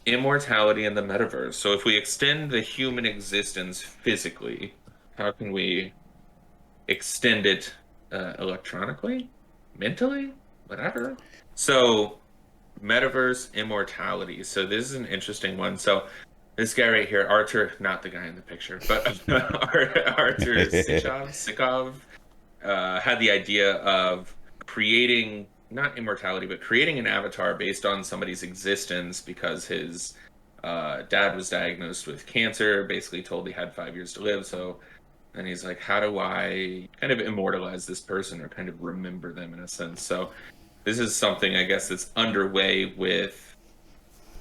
Immortality in the metaverse. So if we extend the human existence physically, how can we extend it electronically, mentally, whatever? So metaverse immortality. So this is an interesting one. So this guy right here, Arthur, not the guy in the picture, but Arthur Sikov, had the idea of creating not immortality, but creating an avatar based on somebody's existence because his dad was diagnosed with cancer, basically told he had 5 years to live. So, and he's like, how do I kind of immortalize this person or kind of remember them in a sense? So, this is something I guess that's underway with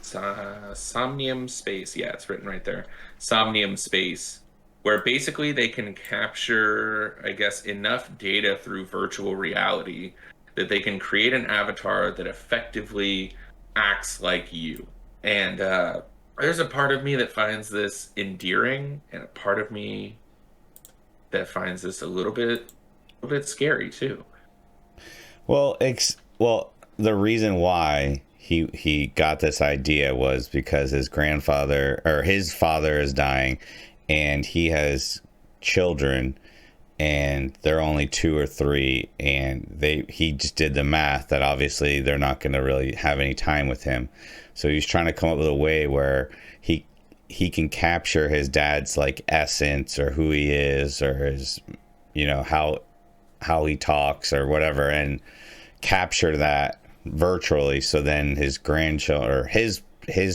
Somnium Space. Yeah, it's written right there. Somnium Space, where basically they can capture, I guess, enough data through virtual reality that they can create an avatar that effectively acts like you. And there's a part of me that finds this endearing, and a part of me that finds this a little bit scary too. Well, the reason why he got this idea was because his grandfather or his father is dying, and he has children, and they're only two or three, and he just did the math that obviously they're not going to really have any time with him, so he's trying to come up with a way where he can capture his dad's like essence or who he is or his, how he talks or whatever, and capture that virtually, so then his grandchildren or his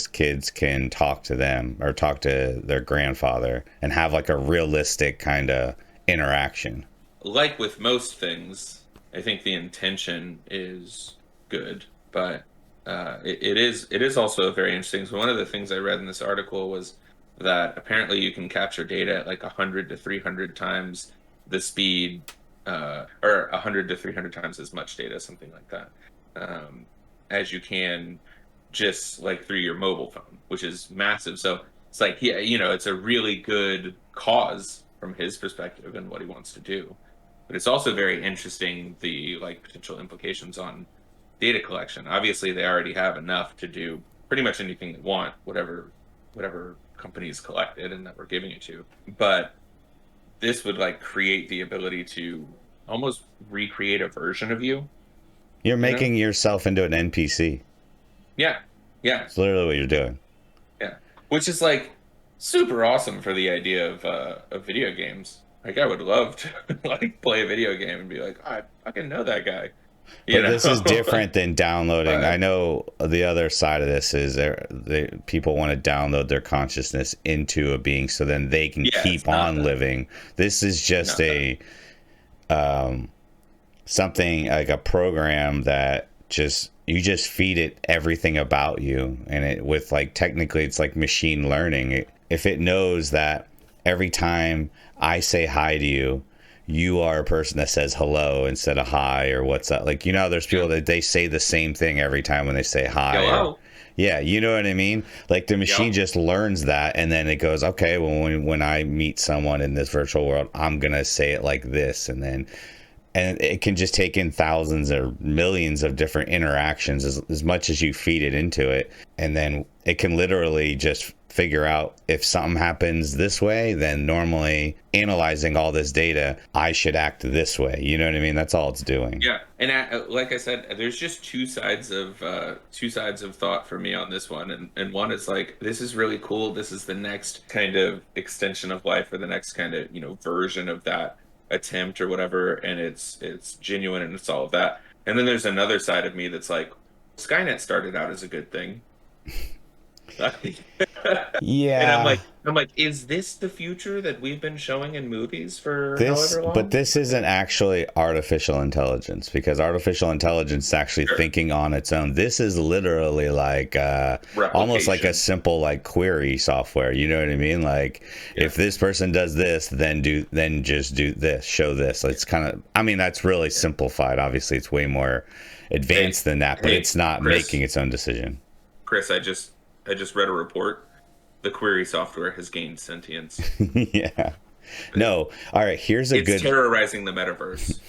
kids can talk to them or talk to their grandfather and have like a realistic kind of interaction. Like with most things, I think the intention is good, but it is also very interesting. So one of the things I read in this article was that apparently you can capture data at like 100 to 300 times the speed, or 100 to 300 times as much data, something like that, um, as you can just like through your mobile phone, which is massive. So it's like, yeah, it's a really good cause from his perspective and what he wants to do. But it's also very interesting the like potential implications on data collection. Obviously, they already have enough to do pretty much anything they want, whatever companies collected and that we're giving it to. But this would like create the ability to almost recreate a version of you, You're you know? making yourself into an NPC. Yeah. Yeah. It's literally what you're doing. Yeah. Which is like super awesome for the idea of video games. Like I would love to like play a video game and be like, I fucking know that guy. You But this is know? different than downloading. I But know the other side of this is people want to download their consciousness into a being so then they can yeah, keep it's not on that. living. This is just Not that. a um, something like a program that just you just feed it everything about you, and it with like technically it's like machine learning. If it knows that every time I say hi to you, you are a person that says hello instead of hi or what's up. Like, there's Yeah. people that they say the same thing every time when they say hi or Hello. yeah, you know what I mean? Like the machine Yep. just learns that, and then it goes, okay, well, when I meet someone in this virtual world, I'm going to say it like this. And it can just take in thousands or millions of different interactions as much as you feed it into it, and then it can literally just figure out if something happens this way, then normally analyzing all this data, I should act this way. You know what I mean? That's all it's doing. Yeah. And like I said, there's just two sides of thought for me on this one. And one is like, this is really cool. This is the next kind of extension of life or the next kind of, version of that attempt or whatever. And it's genuine and it's all of that. And then there's another side of me that's like, Skynet started out as a good thing. And I'm Yeah. like, is this the future that we've been showing in movies for This, however but long? this isn't actually artificial intelligence, because artificial intelligence is actually Sure. thinking on its own. This is literally like almost like a Replication. simple like query software. You know what I mean? Like Yeah. if this person does this, then just do this, show this. Yeah. It's kind of, I mean, that's really Yeah. simplified. Obviously, it's way more Hey, advanced than that, but hey, it's not making Chris, its own decision. I just read a report. The query software has gained sentience. Yeah. No. All right. Here's a It's good. terrorizing the metaverse.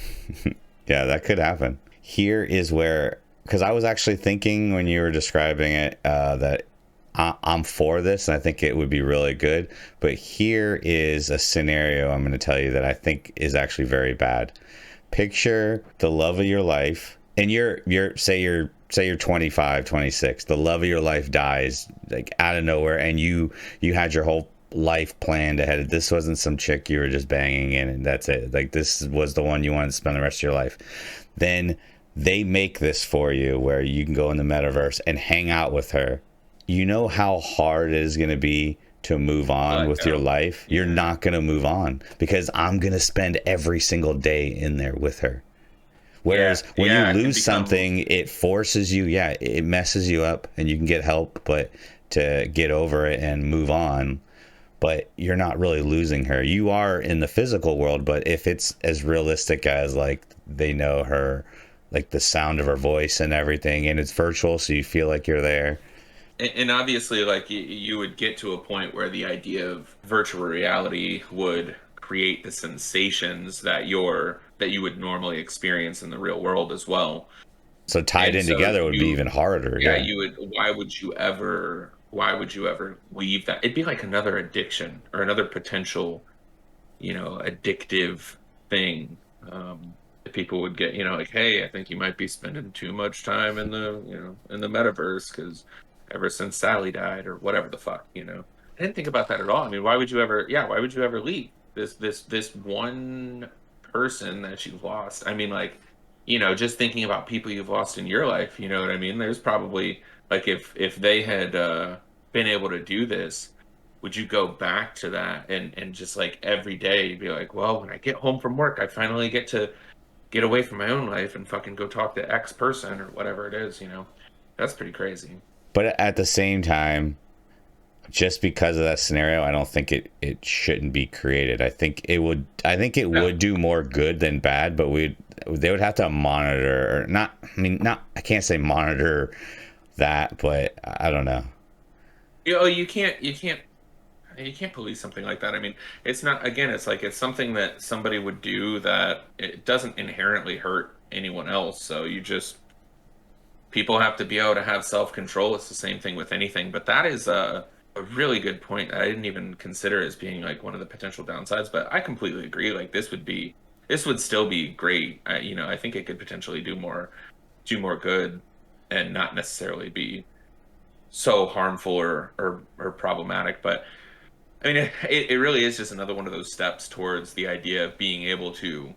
Yeah, that could happen. Here is where, because I was actually thinking when you were describing it, that I'm for this, and I think it would be really good. But here is a scenario I'm going to tell you that I think is actually very bad. Picture the love of your life, and you're 25, 26. The love of your life dies like out of nowhere, and you had your whole life planned ahead. This wasn't some chick you were just banging in, and that's it. Like this was the one you wanted to spend the rest of your life. Then they make this for you where you can go in the metaverse and hang out with her. You know how hard it is going to be to move on with your life. You're not going to move on because I'm going to spend every single day in there with her. Whereas when you lose something, it forces you, it messes you up and you can get help, but to get over it and move on. But you're not really losing her. You are in the physical world, but if it's as realistic as like they know her, like the sound of her voice and everything, and it's virtual, so you feel like you're there. And obviously, like you would get to a point where the idea of virtual reality would create the sensations that you would normally experience in the real world as well. So tied in together would be even harder. Yeah, you would. Why would you ever leave that? It'd be like another addiction or another potential, addictive thing. That people would get, like, hey, I think you might be spending too much time in the metaverse because ever since Sally died or whatever the fuck. I didn't think about that at all. I mean, why would you ever? Yeah, why would you ever leave this one person that you've lost? I mean, like, just thinking about people you've lost in your life. You know what I mean? There's probably like if they had been able to do this, would you go back to that and just like every day you'd be like, well, when I get home from work, I finally get to get away from my own life and fucking go talk to X person or whatever it is. That's pretty crazy. But at the same time, just because of that scenario, I don't think it shouldn't be created. I think it would do more good than bad, but they would have to monitor or not. I mean, not I can't say monitor that, but I don't know. You can't police something like that. I mean, it's not, again, it's like it's something that somebody would do that it doesn't inherently hurt anyone else. So people have to be able to have self-control. It's the same thing with anything, but that is a really good point that I didn't even consider as being like one of the potential downsides, but I completely agree. Like this would still be great. I think it could potentially do more good and not necessarily be so harmful or problematic. But I mean, it really is just another one of those steps towards the idea of being able to,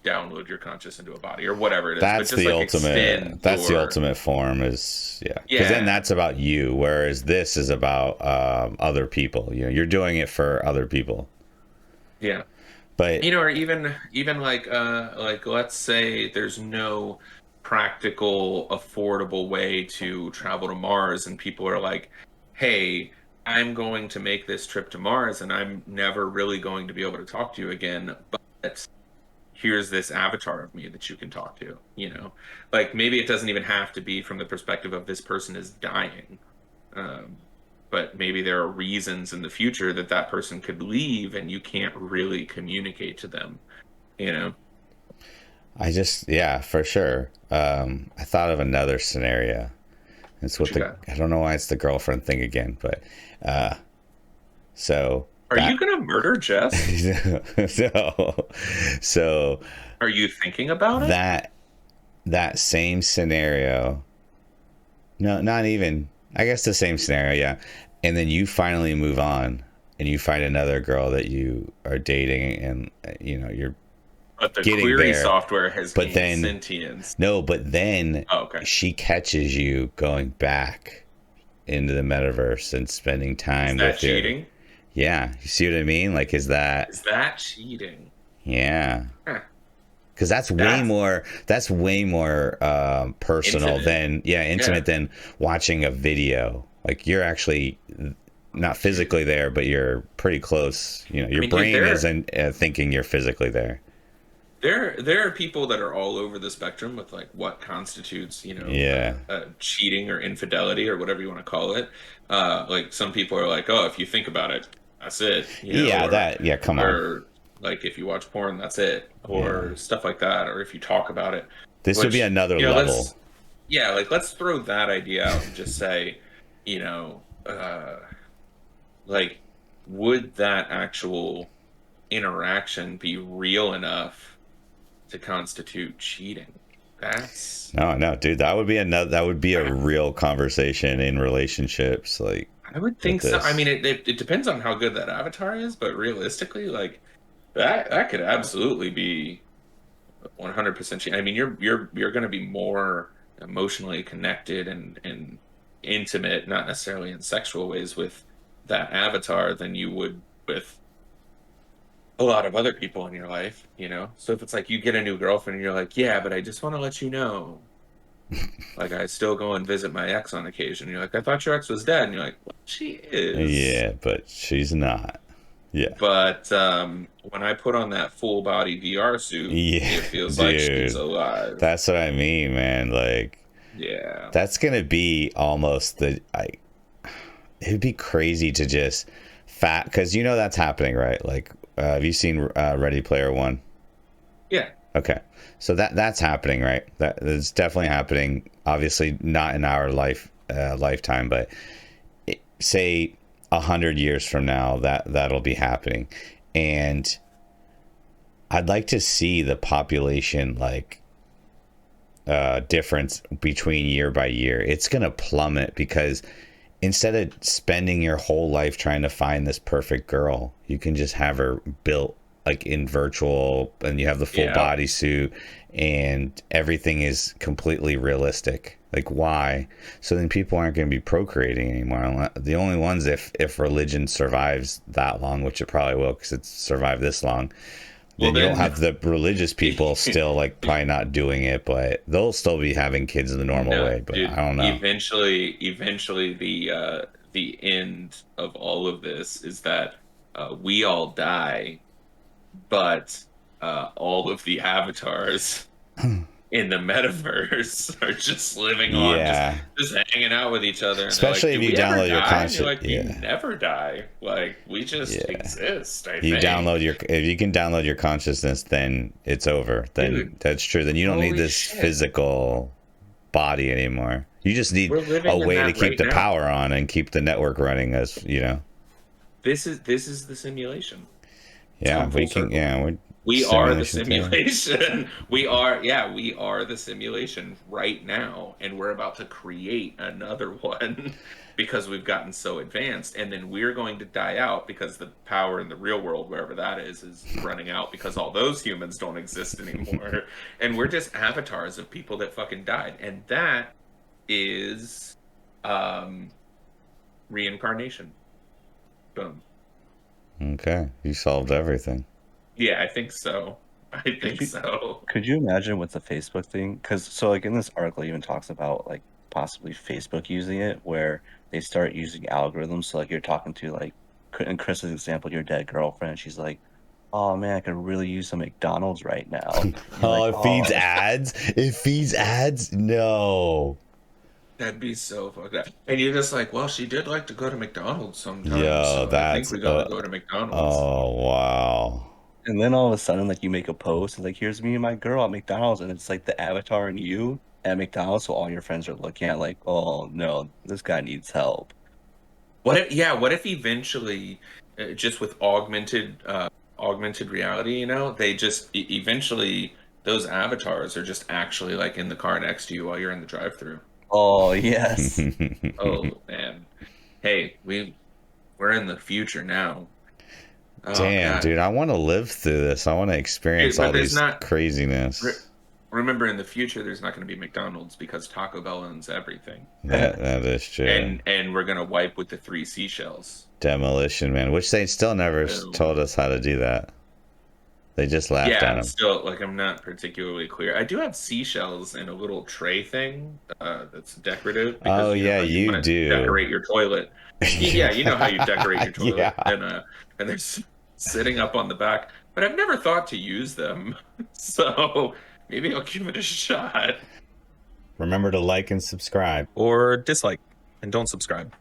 download your conscious into a body or whatever it is. That's but just the ultimate. That's the ultimate form. Is because then that's about you, whereas this is about other people. You're doing it for other people. Yeah, but or even like let's say there's no practical, affordable way to travel to Mars, and people are like, hey, I'm going to make this trip to Mars, and I'm never really going to be able to talk to you again, but here's this avatar of me that you can talk to, like maybe it doesn't even have to be from the perspective of this person is dying. But maybe there are reasons in the future that person could leave and you can't really communicate to them, I just, for sure. I thought of another scenario. It's what I don't know why it's the girlfriend thing again, but, so are you gonna murder Jess? So are you thinking about it? That same scenario? No, not even. I guess the same scenario, yeah. And then you finally move on, and you find another girl that you are dating, and you're. But the query software has gained sentience. No, but then she catches you going back into the metaverse and spending time with cheating? Yeah, you see what I mean? Like, is that cheating? Yeah, because that's way more personal intimate than watching a video. Like you're actually not physically there, but you're pretty close. Your brain isn't thinking you're physically there. There are people that are all over the spectrum with like what constitutes, cheating or infidelity or whatever you want to call it. Like some people are like, oh, if you think about it, that's it. Come on. Or like if you watch porn, that's it, or stuff like that, or if you talk about it. This would be another level. yeah, like let's throw that idea out and just say, you know, like would that actual interaction be real enough to constitute cheating? That's No, no, dude, that would be a real conversation in relationships, like I would with think so. I mean, this. it depends on how good that avatar is, but realistically, like that could absolutely be 100% cheating. I mean, you're going to be more emotionally connected and intimate, not necessarily in sexual ways, with that avatar than you would with a lot of other people in your life, you know? So if it's like you get a new girlfriend and you're like, yeah, but I just want to let you know, like I still go and visit my ex on occasion. You're like, I thought your ex was dead. And you're like, well, she is. Yeah, but she's not. Yeah. But when I put on that full body VR suit, Yeah, it feels like she's dude. alive. That's what I mean, man. Like Yeah. that's gonna be almost it'd be crazy to just fat because you know that's happening, right? Like, have you seen Ready Player One? Yeah. Okay, so that's happening, right? That's definitely happening. Obviously, not in our lifetime, but say 100 years from now, that'll be happening, and I'd like to see the population like difference between year by year. It's gonna plummet because instead of spending your whole life trying to find this perfect girl, you can just have her built like in virtual, and you have the full Yeah. bodysuit, and everything is completely realistic. Like why? So then people aren't going to be procreating anymore. The only ones, if religion survives that long, which it probably will, because it's survived this long, Well, then you'll then, have the religious people still like probably not doing it, but they'll still be having kids in the normal no, way. But I dude. don't know. Eventually, the end of all of this is that we all die, but all of the avatars in the metaverse are just living on, Yeah, just hanging out with each other, and they're like, especially if "Do you we ever download your die?" And you're conscious. like, "We Yeah, never die. Like we just yeah. exist." I You think, download your if you can download your consciousness, then it's over. Then dude. that's true. Then you don't need Holy this shit, physical body anymore. You just need we're a living in way to that keep right the now. power on and keep the network running. As you know, This is the simulation. It's yeah, come full we can. circle. Yeah, we're We are the simulation theory. simulation. We are, yeah, we are the simulation right now, and we're about to create another one because we've gotten so advanced, and then we're going to die out because the power in the real world, wherever that is running out because all those humans don't exist anymore, and we're just avatars of people that fucking died, and that is um reincarnation. Boom. Okay, you solved everything. Yeah, I think so. I Could think you so. could you imagine with the Facebook thing? Because so like in this article, it even talks about like possibly Facebook using it, where they start using algorithms. So like you're talking to like in Chris's example, your dead girlfriend. She's like, "Oh man, I could really use some McDonald's right now." And you're Oh, like, it feeds "Oh, ads. It feeds ads. No. That'd be so fucked up. And you're just like, well, she did like to go to McDonald's sometimes, Yo, so I think that's we gotta go to McDonald's. oh wow. And then all of a sudden, like you make a post and like, here's me and my girl at McDonald's, and it's like the avatar and you at McDonald's, so all your friends are looking at like, oh no, this guy needs help. What if, yeah, what if eventually, just with augmented reality, you know, they just eventually those avatars are just actually like in the car next to you while you're in the drive-through. Oh yes. Oh man. Hey, we're in the future now. Oh Damn, God. dude, I want to live through this. I want to experience Dude, all but there's these not re- craziness. remember in the future there's not going to be McDonald's because Taco Bell owns everything. That is true. And we're going to wipe with the three seashells. Demolition Man, which they still never Boom. told us how to do that. They just laughed Yeah, at I'm him. still like I'm not particularly clear. I do have seashells in a little tray thing that's decorative Oh because you know yeah, how you you want to do. decorate your toilet. Yeah, you know how you decorate your toilet, Yeah. and they're sitting up on the back. But I've never thought to use them, so maybe I'll give it a shot. Remember to like and subscribe. Or dislike and don't subscribe.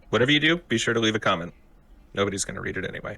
Whatever you do, be sure to leave a comment. Nobody's going to read it anyway.